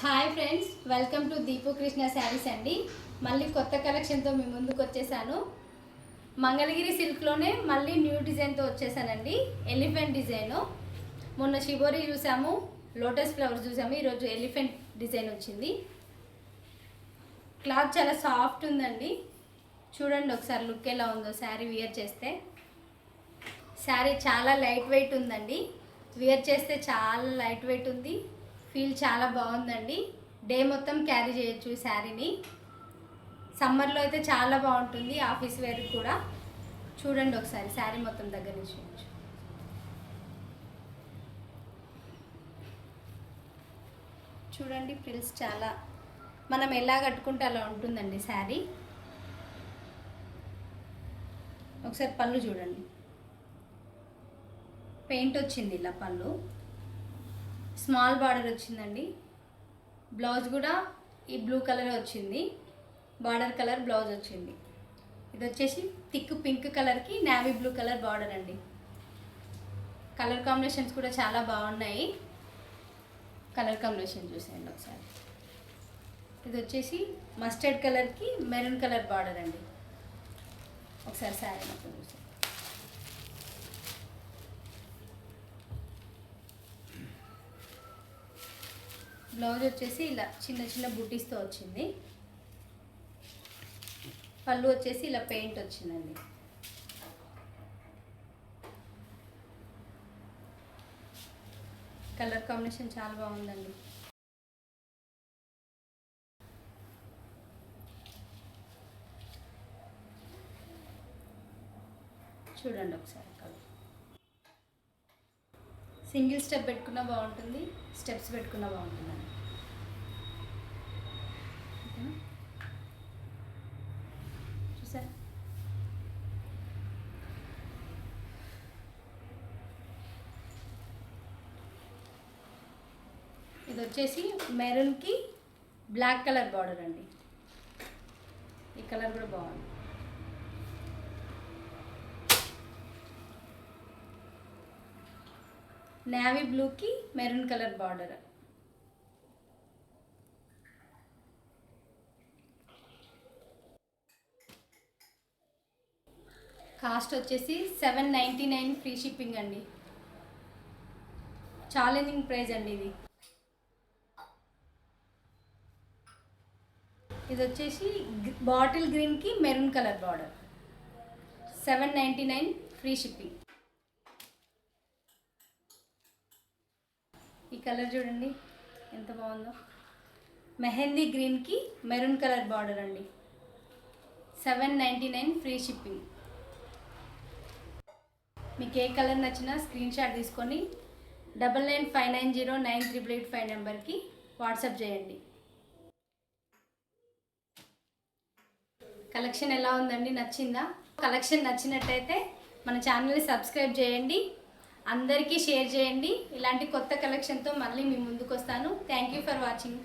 Hi friends, welcome to Deepu Krishna saris అండి. మళ్ళీ కొత్త కలెక్షన్తో మీ ముందుకు వచ్చేసాను. మంగళగిరి సిల్క్లోనే మళ్ళీ న్యూ డిజైన్తో వచ్చేసానండి. Elephant design. మొన్న షిబోరి చూసాము, లోటస్ ఫ్లవర్స్ చూసాము. ఈరోజు ఎలిఫెంట్ డిజైన్ వచ్చింది. క్లాత్ చాలా సాఫ్ట్ ఉందండి. చూడండి ఒకసారి లుక్ ఎలా ఉందో శారీ వియర్ చేస్తే. శారీ చాలా లైట్ వెయిట్ ఉందండి. వియర్ చేస్తే చాలా లైట్ వెయిట్ ఉంది. ఫీల్ చాలా బాగుందండి. డే మొత్తం క్యారీ చేయొచ్చు ఈ శారీని. సమ్మర్లో అయితే చాలా బాగుంటుంది, ఆఫీస్ వేర్ కూడా. చూడండి ఒకసారి శారీ మొత్తం దగ్గర నుంచి చూడొచ్చు. చూడండి ఫ్రిల్స్ చాలా మనం ఎలా కట్టుకుంటే అలా ఉంటుందండి శారీ. ఒకసారి పళ్ళు చూడండి, పెయింట్ వచ్చింది ఇలా పళ్ళు. స్మాల్ బార్డర్ వచ్చిందండి. బ్లౌజ్ కూడా ఈ బ్లూ కలర్ వచ్చింది, బార్డర్ కలర్ బ్లౌజ్ వచ్చింది. ఇది వచ్చేసి థిక్ పింక్ కలర్కి నేవీ బ్లూ కలర్ బార్డర్ అండి. కలర్ కాంబినేషన్స్ కూడా చాలా బాగున్నాయి. కలర్ కాంబినేషన్ చూసేయండి ఒకసారి. ఇది వచ్చేసి మస్టర్డ్ కలర్కి మెరూన్ కలర్ బార్డర్ అండి. ఒకసారి శారీ మొత్తం చూసేయండి. బ్లౌజ్ వచ్చేసి ఇలా చిన్న చిన్న బుటీస్తో వచ్చింది. పళ్ళు వచ్చేసి ఇలా పెయింట్ వచ్చిందండి. కలర్ కాంబినేషన్ చాలా బాగుందండి. చూడండి ఒకసారి కలర్. సింగిల్ స్టెప్ పెట్టుకున్నా బాగుంటుంది, స్టెప్స్ పెట్టుకున్నా బాగుంటుందండి. చూసారా? ఇది వచ్చేసి మెరూన్కి బ్లాక్ కలర్ బార్డర్ అండి. ఈ కలర్ కూడా బాగుంది. నేవీ బ్లూకి మెరూన్ కలర్ బార్డర్. కాస్ట్ వచ్చేసి 799 ఫ్రీ షిప్పింగ్ అండి. ఛాలెంజింగ్ ప్రైస్ అండి ఇది. ఇది వచ్చేసి బాటిల్ గ్రీన్కి maroon colour border. 799 free shipping. ఈ కలర్ చూడండి ఎంత బాగుందో. మెహందీ గ్రీన్కి మెరూన్ కలర్ బార్డర్ అండి. 799 ఫ్రీ షిప్పింగ్. మీకు ఏ కలర్ నచ్చినా స్క్రీన్ షాట్ తీసుకొని 9959098885 నెంబర్కి వాట్సాప్ చేయండి. కలెక్షన్ ఎలా ఉందండి? నచ్చిందా? కలెక్షన్ నచ్చినట్టయితే మన ఛానల్ని సబ్స్క్రైబ్ చేయండి, అందరికీ షేర్ చేయండి. ఇలాంటి కొత్త కలెక్షన్తో మళ్ళీ మీ ముందుకు వస్తాను. Thank you for watching.